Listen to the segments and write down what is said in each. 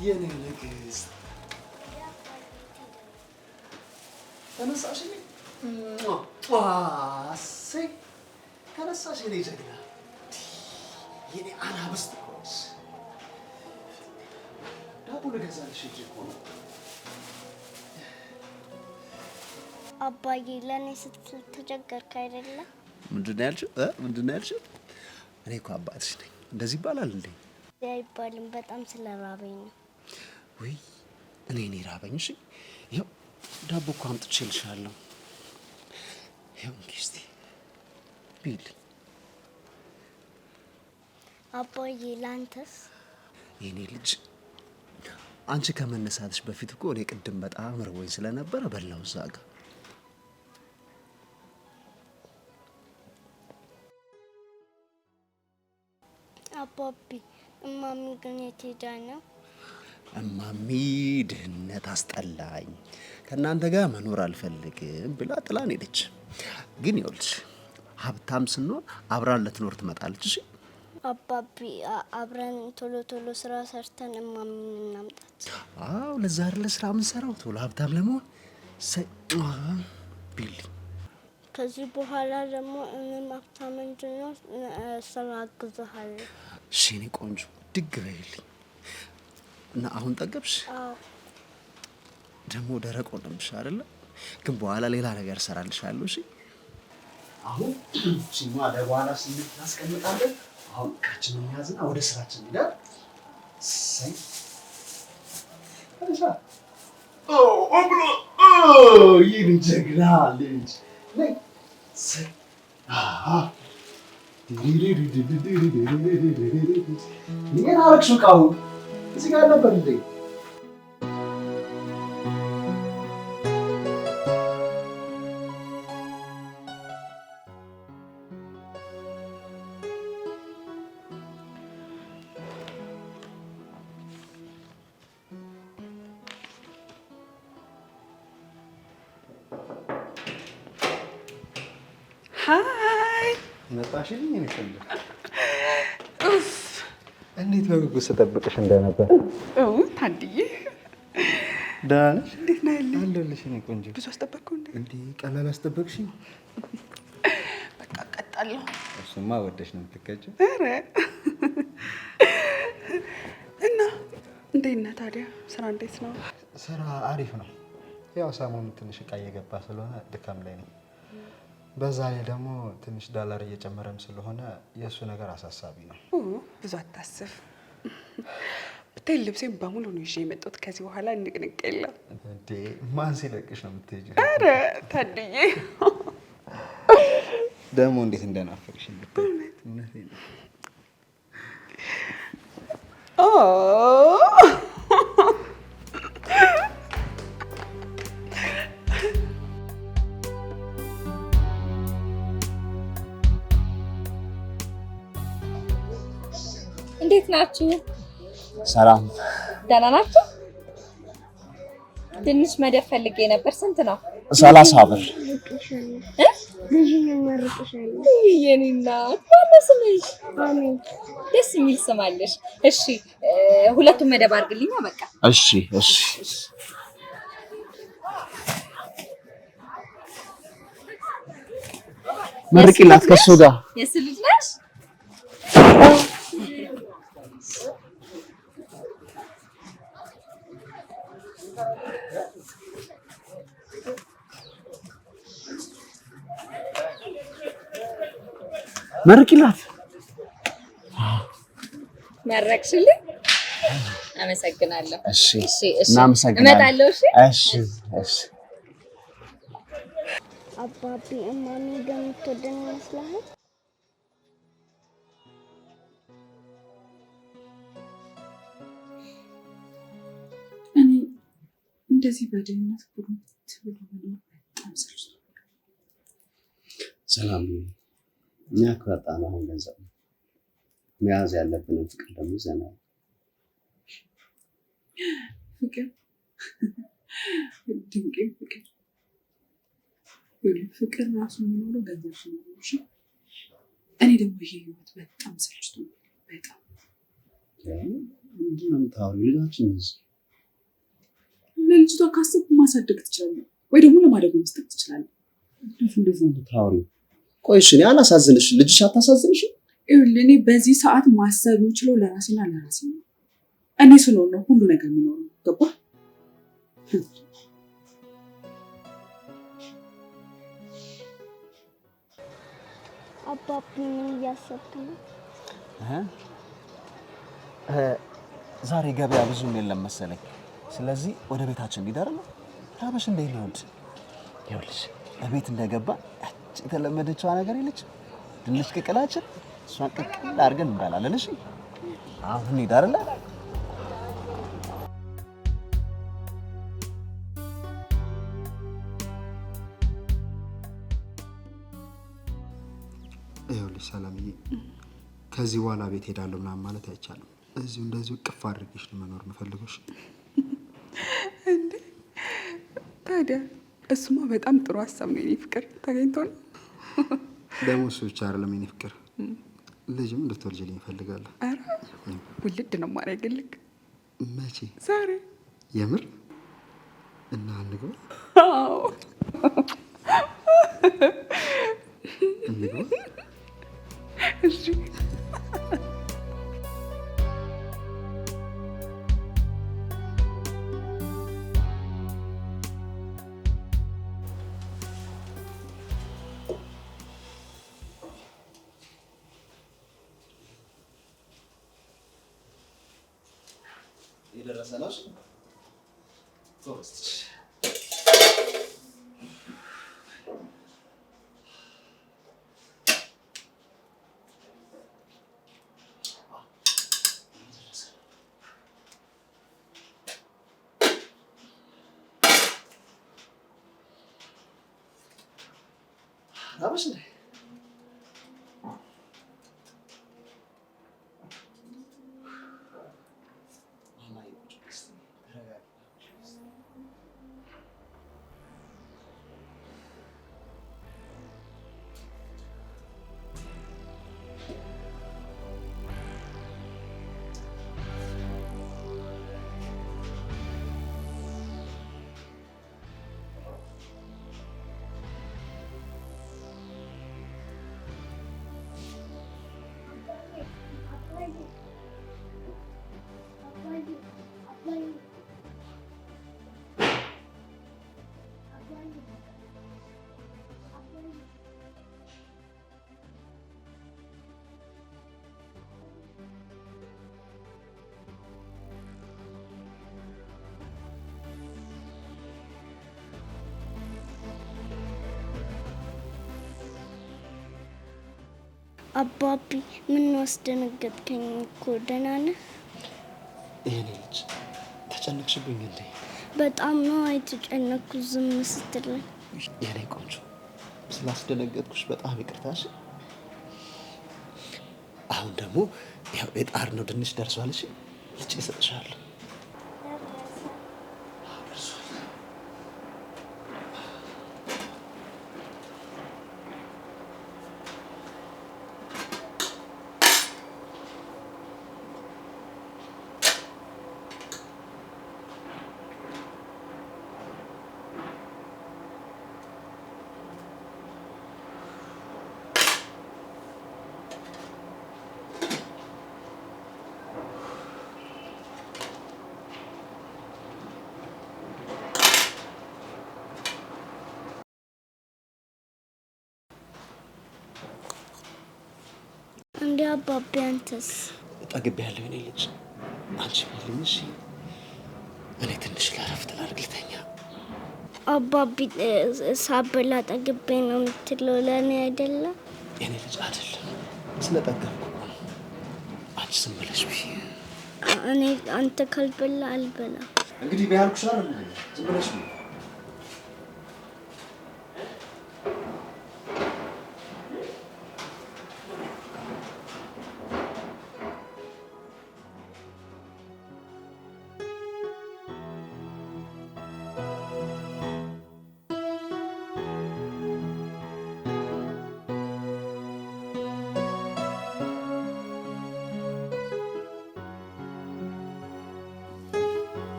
የኔ ንግስት ተነሳሽልኝ? እሰይ ተነሳሽ የኔ ጀግና፣ የኔ አናብስት እኮ ነሽ። ዳቦ ልገዛልሽ ሂጅ እኮ ነው። አባዬ ለእኔ ስትል ተቸገርክ አይደለ? ምንድን ነው ያልሽው? እኔ እኮ አባትሽ ነኝ። እንደዚህ ይባላል እንዴ? አይባልም። በጣም ስለራበኝ ነው። ወይ እኔ ራበኝ። እሺ ይኸው ዳቦ እኮ አምጥቼልሻለሁ። ይኸው እንኪ እስቲ ብይልኝ። አባዬ ላንተስ? የኔ ልጅ አንቺ ከመነሳትሽ በፊት እኮ እኔ ቅድም በጣም ርቦኝ ስለነበረ በላው እዛ ጋር። አባቢ እማሚ ግን የት ሄዳ ነው? እማሚ ድህነት አስጠላኝ፣ ከእናንተ ጋር መኖር አልፈልግም ብላ ጥላን ሄደች። ግን ይኸውልሽ ሀብታም ስንሆን አብራን ልትኖር ትመጣለች። እሺ አባቢ አብረን ቶሎ ስራ ሰርተን እማሚን እናምጣት። አዎ ለዛ አይደለ ስራ የምንሰራው ቶሎ ሀብታም ለመሆን ቢልኝ። ከዚህ በኋላ ደግሞ እኔም ሀብታም እንድንሆን ስራ አግዝሃለሁ። እሺ የኔ ቆንጆ ድግ በይልኝ። እና አሁን ጠገብሽ? አዎ ደግሞ ደረቅ ሆነብሽ አይደለ? ግን በኋላ ሌላ ነገር እሰራልሻለሁ። እሺ አሁን ሲማ ለበኋላ ስንት ታስቀምጣለን። አሁን ካችን ያዝና ወደ ስራችን እንሄዳለን። ሳይ አሻ ኦብሎ ይሄ ጀግና ልጅ ነይ ሳይ ምን አረግሽው? ቃው እዚህ ጋር ነበር እንዴ? ሃይ መጣሽልኝ እንዴ? እንዴት በጉጉት ስጠብቅሽ እንደነበር። ታድዬ ደህና ነሽ? እንዴት ነህ? አለሁልሽ እኔ ቆንጆ። ብዙ አስጠበቅኩህ እንዴ? እንዴ ቀላል አስጠበቅሽኝ? በቃ ቀጣለሁ። እሱማ ወደሽ ነው የምትቀጭው። ኧረ እና እንዴት ነህ ታዲያ? ስራ እንዴት ነው? ስራ አሪፍ ነው። ያው ሰሞኑን ትንሽ እቃ እየገባ ስለሆነ ድካም ላይ ነኝ። በዛ ላይ ደግሞ ትንሽ ዶላር እየጨመረም ስለሆነ የእሱ ነገር አሳሳቢ ነው። ብዙ አታስብ። ብታይ ልብሴን በሙሉ ነው ይዤ የመጣሁት። ከዚህ በኋላ ንቅንቅ የለም። እንዴ ማን ሲለቅሽ ነው የምትሄጂው? ኧረ ታድዬ ደግሞ እንዴት እንደናፈቅሽኝ ብታይ። እውነቴን ነው። እንዴት ናችሁ? ሰላም። ደህና ናችሁ? ትንሽ መደብ ፈልጌ ነበር። ስንት ነው? 30 ብር። የኔ እናት ማነው ስምሽ? አሜን። ደስ የሚል ስም አለሽ። እሺ ሁለቱም መደብ አድርግልኛ በቃ። እሺ እሺ። መርቂላት ከሱ ጋር የእሱ ልጅ ነሽ? መርቂላት። መረቅሽልኝ? አመሰግናለሁ። እሺ እሺ እናመሰግናለን። እመጣለሁ። እሺ እሺ። አባቢ እማሚ እንደምትወደን ይመስላል? እኔ እንደዚህ በድህነት ኩርምት ብሎ መኖር በጣም ሰልችቶኛል። ሰላም እኛ ከወጣን አሁን ገንዘብ መያዝ ያለብንን ፍቅር ደግሞ ይዘናል። ፍቅር ድንቅ ፍቅር ፍቅር ራሱ የሚኖረው ገንዘብ ሲኖረው። እኔ ደግሞ ይሄ ህይወት በጣም ሰልችቶኛል። በጣም ምንድን ነው የምታወሪው? ልጃችንስ? ለልጅቷ ካሰብክ ማሳደግ ትችላለህ፣ ወይ ደግሞ ለማደግ መስጠት ትችላለህ። እንዴት ነው የምታወሪው? ቆይ እሺ እኔ አላሳዝንሽ፣ ልጅሽ አታሳዝንሽ? ይኸውልህ እኔ በዚህ ሰዓት ማሰብ የምችለው ለራሴና ለራሴ ነው። እኔ ስኖር ነው ሁሉ ነገር የሚኖረው። ገባህ? አባቢ ምን እያሰብክ ነው? ዛሬ ገበያ ብዙም የለም መሰለኝ። ስለዚህ ወደ ቤታችን እንሂድ አይደል? ራበሽ እንደ ይልውድ ይኸውልሽ በቤት እንደገባ ያቺ የተለመደችዋ ነገር የለች ድንች ቅቅላችን፣ እሷን ቅቅል አድርገን እንበላለን። እሺ አሁን እንሂድ አይደል? ይኸውልሽ ሰላምዬ፣ ከዚህ በኋላ ቤት ሄዳለሁ ምናምን ማለት አይቻልም። እዚሁ እንደዚሁ ቅፍ አድርጌሽ ነው መኖር የምፈልገው። እንዴ ታዲያ እሱማ በጣም ጥሩ ሀሳብ ነው የኔ ፍቅር። ተገኝቶ ነው ደግሞ እሱ ብቻ አይደለም የኔ ፍቅር፣ ልጅም እንድትወልጂልኝ እፈልጋለሁ። ኧረ ውልድ ነው የማደርግልህ። መቼ? ዛሬ። የምር? እና እንግባ? አዎ እንግባ። እሺ የደረሰ ነው። ራበሽ እንዴ? አባቢ ምን አስደነገጥከኝ እኮ። ደህና ነህ? የኔ ልጅ ተጨነቅሽብኝ እንዴ? በጣም ነው የተጨነኩት ዝም ስትለኝ። የኔ ቆንጆ ስላስደነገጥኩሽ በጣም ይቅርታሽ። አሁን ደግሞ ያው የጣርነው ድንች ደርሷል። እሺ ልጭ እሰጥሻለሁ። እንዴ አባቢ አንተስ? ጠግቤያለሁ የኔ ልጅ። አንቺ ብልኝ እሺ። እኔ ትንሽ ለረፍት ላድርግ ልተኛ። አባቢ ሳበላ ጠግቤ ነው የምትለው ለእኔ አይደለም? የኔ ልጅ አይደለም ስለጠገብኩ ነው። አንቺ ዝም ብለሽ ብይ። እኔ አንተ ካልበላ አልበላም። እንግዲህ ቢያልኩሽ አይደል? ዝም ብለሽ ብይ።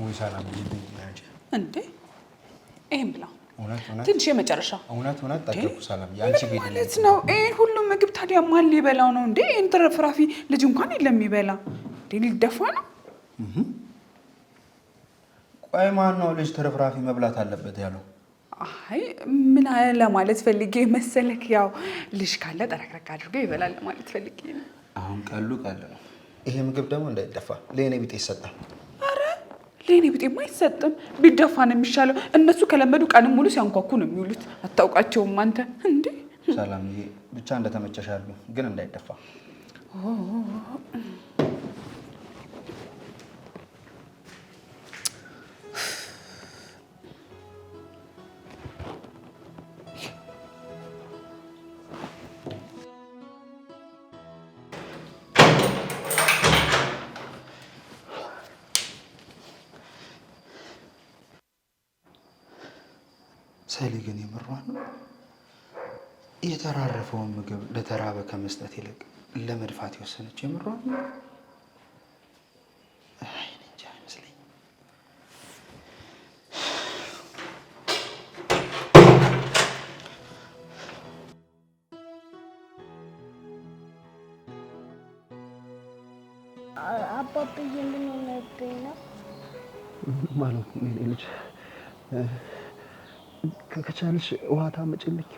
ወይ ሰላም ይልኝ እንጂ እንዴ ይሄን ብላ እውነት ትንሽ የመጨረሻ እውነት ጠገብኩ ሰላም ያንቺ ቤት ማለት ነው። ይሄን ሁሉ ምግብ ታዲያ ማን ሊበላው ነው እንዴ? ይሄን ተረፍራፊ ልጅ እንኳን የለም ይበላ እንዴ? ሊደፋ ነው። ቆይ ማን ነው ልጅ ተረፍራፊ መብላት አለበት ያለው? አይ ምን ለማለት ፈልጌ መሰለክ፣ ያው ልጅ ካለ ጠረቅረቅ አድርጎ ይበላል ማለት ፈልጌ ነው። አሁን ቀሉ ነው። ይሄ ምግብ ደግሞ እንዳይደፋ ለኔ ቢጤ ይሰጣል። አረ ለኔ ቢጤማ አይሰጥም፣ ቢደፋ ነው የሚሻለው። እነሱ ከለመዱ ቀንም ሙሉ ሲያንኳኩ ነው የሚውሉት። አታውቃቸውም አንተ እንዴ? ሰላምዬ ብቻ እንደተመቸሽ አድርጊ፣ ግን እንዳይደፋ። ሰሊ ግን የምሯን ነው። የተራረፈውን ምግብ ለተራበ ከመስጠት ይልቅ ለመድፋት የወሰነች የምሯን ነው። አይ እንጃ አይመስለኝም። አባብዬ ምን ሆነብኝ ነው ማለት ነው? ልጅ ከቻልሽ ውሃ ታመጭልኝ።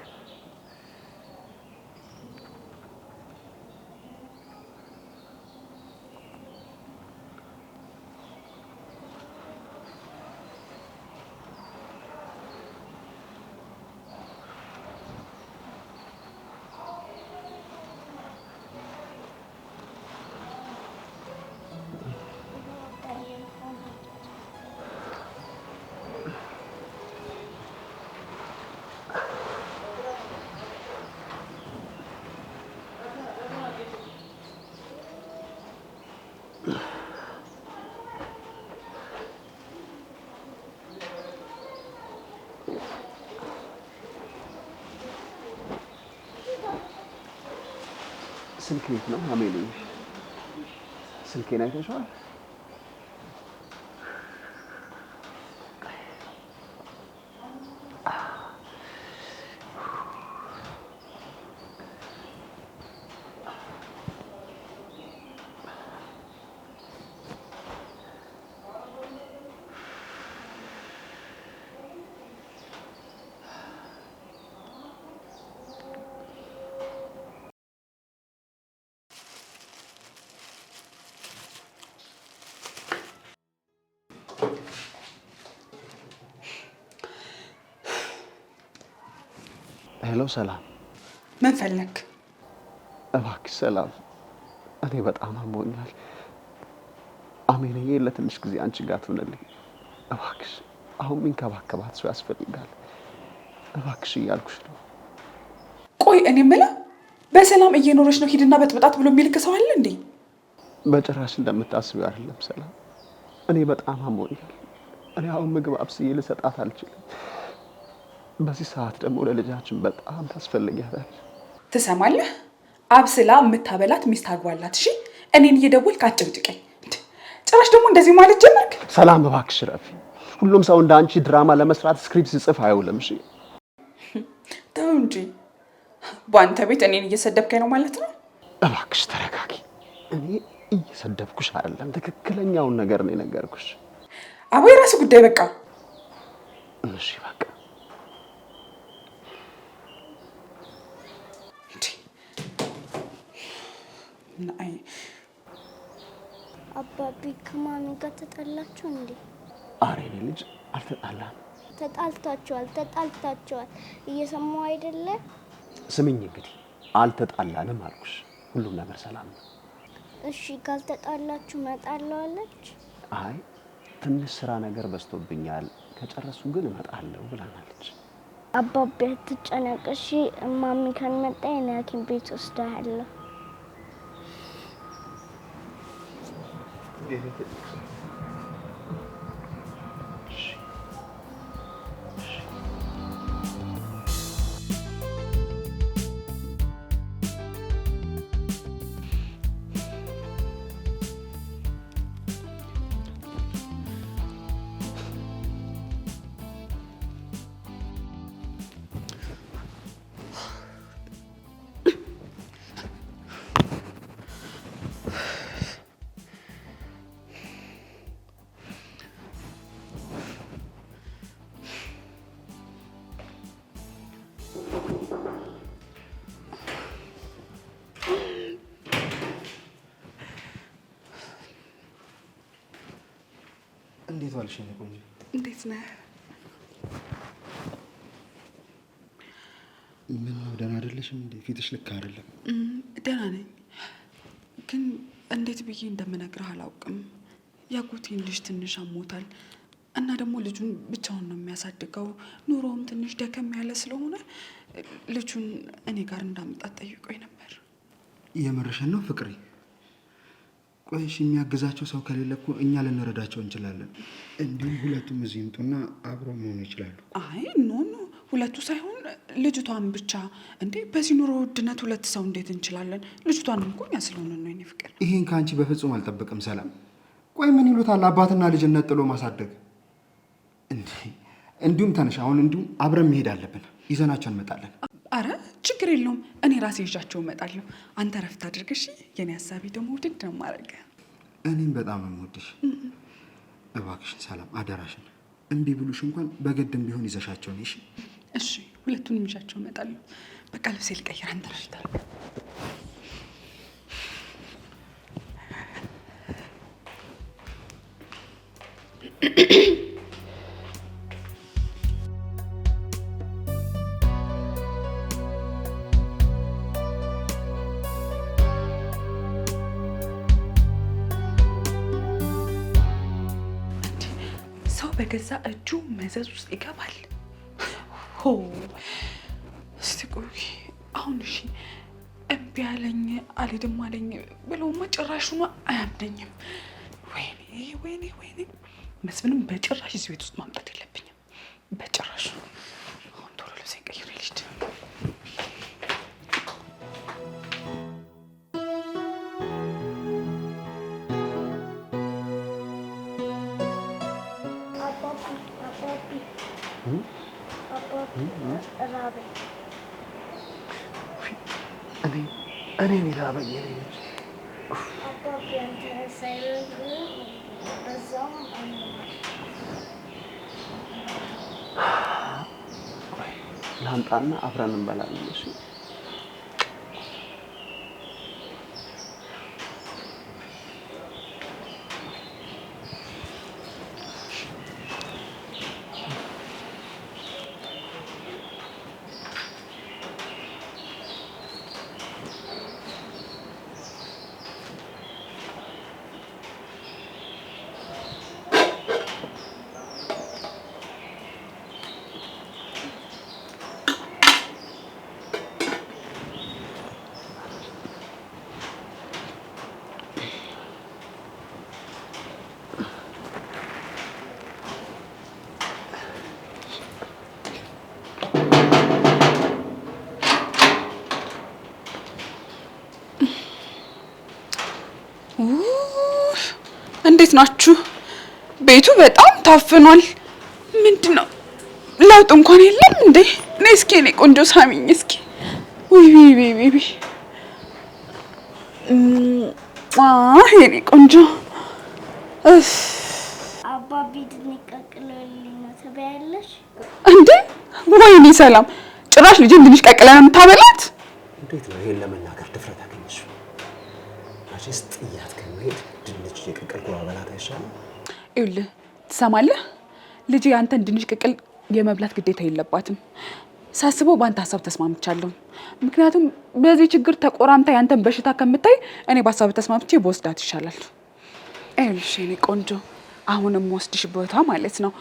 ስልክ የት ነው አሜሊ? ስልኬን አይተሽዋል? ሄሎ ሰላም። ምን ፈለክ? እባክሽ ሰላም፣ እኔ በጣም አሞኛል። አሜንዬ ለትንሽ ጊዜ አንቺ ጋር ትሆንልኝ እባክሽ። አሁን የሚንከባከባት ሰው ያስፈልጋል። እባክሽ እያልኩሽ ነው። ቆይ እኔ የምለው በሰላም እየኖረች ነው ሂድና በጥብጣት ብሎ የሚልክ ሰው አለ እንዴ? በጭራሽ እንደምታስቢው አይደለም ሰላም። እኔ በጣም አሞኛል። እኔ አሁን ምግብ አብስዬ ልሰጣት አልችልም። በዚህ ሰዓት ደግሞ ለልጃችን በጣም ታስፈልጊያለሽ። ትሰማለህ? አብስላ የምታበላት ሚስት አግባላት። እሺ እኔን እየደወልክ አጭቅጭቀኝ። ጭራሽ ደግሞ እንደዚህ ማለት ጀመርክ። ሰላም እባክሽ ረፊ። ሁሉም ሰው እንደ አንቺ ድራማ ለመስራት ስክሪፕት ሲጽፍ አይውልም። እሺ ተው እንጂ። በአንተ ቤት እኔን እየሰደብከኝ ነው ማለት ነው? እባክሽ ተረጋጊ። እኔ እየሰደብኩሽ አይደለም፣ ትክክለኛውን ነገር ነው የነገርኩሽ። አቦ የራሱ ጉዳይ በቃ። እሺ በቃ አይ አባቢ ከማን ጋር ተጣላችሁ እንዴ? ኧረ እኔ ልጅ አልተጣላም። ተጣልታችኋል። እየሰማሁ አይደለ? ስሚኝ እንግዲህ አልተጣላንም አልኩሽ። ሁሉም ነገር ሰላም ነው። እሺ ካልተጣላችሁ እመጣለሁ አለች። አይ ትንሽ ስራ ነገር በዝቶብኛል፣ ከጨረሱ ግን እመጣለሁ ብላናለች። አባቢ አትጨነቅ እሺ። እማሚ ካልመጣ እኔ ሐኪም ቤት ወስዳለሁ። ዋልሽ የኔ ቆንጆ? እንዴት ነህ? ምን ነው ደህና አይደለሽም እንዴ? ፊትሽ ልክ አይደለም። ደህና ነኝ፣ ግን እንዴት ብዬ እንደምነግርህ አላውቅም። ያጎቴን ልጅ ትንሽ አሞታል እና ደግሞ ልጁን ብቻውን ነው የሚያሳድገው። ኑሮውም ትንሽ ደከም ያለ ስለሆነ ልጁን እኔ ጋር እንዳመጣት ጠይቆኝ ነበር። የምርሽን ነው ፍቅሬ? ቆይሽ የሚያግዛቸው ሰው ከሌለ እኮ እኛ ልንረዳቸው እንችላለን። እንዲሁም ሁለቱም እዚህ ይምጡና አብረው መሆኑ ይችላሉ። አይ ኖ ሁለቱ ሳይሆን ልጅቷን ብቻ። እንዴ በዚህ ኑሮ ውድነት ሁለት ሰው እንዴት እንችላለን? ልጅቷን እኮ እኛ ስለሆነ ነው የኔ ፍቅር። ይሄን ከአንቺ በፍጹም አልጠብቅም ሰላም። ቆይ ምን ይሉታል አባትና ልጅነት ጥሎ ማሳደግ እንዴ? እንዲሁም ተነሽ፣ አሁን እንዲሁም አብረን መሄድ አለብን። ይዘናቸው እንመጣለን። አረ ችግር የለውም፣ እኔ ራሴ ይዣቸው እመጣለሁ። አንተ ረፍት አድርግ እሺ? የኔ ሀሳቢ ደግሞ ውድድ ነው ማድረግ። እኔም በጣም የምወድሽ። እባክሽን ሰላም አደራሽን፣ እምቢ ብሉሽ እንኳን በግድም ቢሆን ይዘሻቸው ነሽ። እሺ ሁለቱንም ይዣቸው እመጣለሁ። በቃ ልብሴ ልቀይር፣ አንተ ረፍት አድርግ። በገዛ እጁ መዘዝ ውስጥ ይገባል። ሆ እስቲ ቆይ አሁን እሺ እምቢ አለኝ አልሄድም አለኝ ብለውማ ጭራሹን አያምነኝም። ወይኔ መስፍንም በጭራሽ እዚህ ቤት ውስጥ ማምጣት የለብኝም በጭራሽ። አሁን ቶሎ ልብሴን ቀይሬ ልሂድ። እኔ ራበኝ። ላምጣና አብረን እንበላለን። እሺ እንዴት ናችሁ? ቤቱ በጣም ታፍኗል። ምንድነው ለውጥ እንኳን የለም እንዴ? ነይ እስኪ እኔ ቆንጆ ሳሚኝ እስኪ። ውይ የኔ ቆንጆ አባቢ ድንቅ ቀቅሎልኝ ነው ትበያለሽ እንዴ? ወይኔ ሰላም፣ ጭራሽ ልጅን ድንች ቀቅለን የምታበላት? እንዴት ነው ይሄን ለመናገር ድፍረት አገኘሽ? ማቼስ ጥያት ከመሄድ ድንች የቀቀልኩ አበላት አይሻልም? ይኸውልህ ትሰማለህ፣ ልጅ ያንተን ድንች ቅቅል የመብላት ግዴታ የለባትም። ሳስበው በአንተ ሀሳብ ተስማምቻለሁ። ምክንያቱም በዚህ ችግር ተቆራምታ ያንተን በሽታ ከምታይ እኔ በሀሳብ ተስማምቼ በወስዳት ይሻላል። ይኸውልሽ የኔ ቆንጆ፣ አሁንም ወስድሽ ቦታ ማለት ነው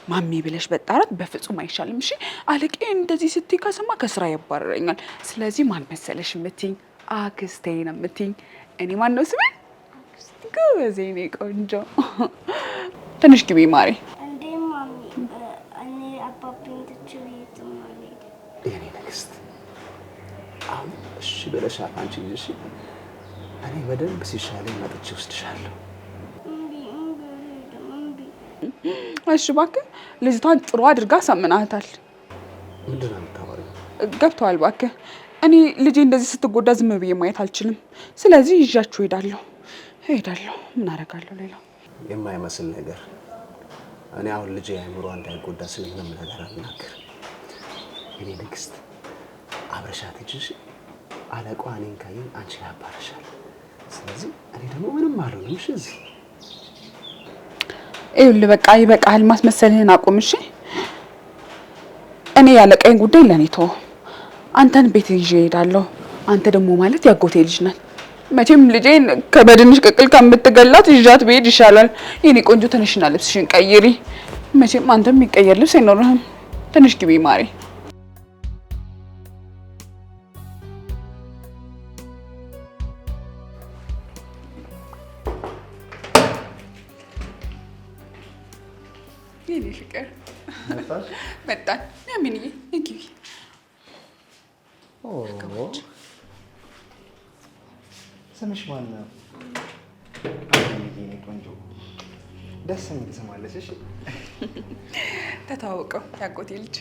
ማሜ ብለሽ በጣራት በፍጹም አይሻልም። እሺ አለቄ እንደዚህ ስትይ ከሰማ ከስራ ያባረረኛል። ስለዚህ ማን መሰለሽ የምትይኝ? አክስቴ ነው የምትይኝ። እኔ ማን ነው ስሜ? ጎበዜ የኔ ቆንጆ። ትንሽ ግቢ ማሬ። እንዴ ማሚ፣ እኔ አባቢን ትችል የትም አልሄድም። የኔ ንግስት፣ አሁን እሺ ብለሻል አንቺ ልጅ። እሺ እኔ በደንብ ሲሻለኝ መጥቼ ወስድሻለሁ። እሺ እባክህ፣ ልጅቷን ጥሩ አድርጋ ሳምናታል። ምንድን ነው የምታወሪው? ገብቶሃል? እባክህ እኔ ልጄ እንደዚህ ስትጎዳ ዝም ብዬ ማየት አልችልም። ስለዚህ ይዣችሁ ሄዳለሁ። ምን አደርጋለሁ ሌላ የማይመስል ነገር። እኔ አሁን ልጄ አይምሮ እንዳይጎዳ ስለምንም ነገር አልናገር። የኔ ንግስት አብረሻት ሂጂ። አለቃ እኔን ካየኝ አንቺ ያባረሻል። ስለዚህ እኔ ደግሞ ምንም አልሆንም። እሺ እዚህ ይኸውልህ በቃ ይበቃሃል። ማስመሰልህን አቁም እሺ። እኔ ያለቀኝ ጉዳይ ለኔ ተው። አንተን ቤት ይዤ እሄዳለሁ። አንተ ደግሞ ማለት ያጎቴ ልጅ ናት። መቼም ልጄን ከበድንሽ ቅቅል ከምትገላት ይዣት ብሄድ ይሻላል። የኔ ቆንጆ ተነሽና ልብስሽን ቀይሪ። መቼም አንተም የሚቀየር ልብስ አይኖርህም። ትንሽ ግቢ ማሬ። የኔ ፍቅር መጣን። ያሚንዬ ግቢ። ስምሽ ማን ነው? ቆንጆ ደስ የሚል ስም አለሽ። እሺ ተታወቀው ያጎቴ ልጅ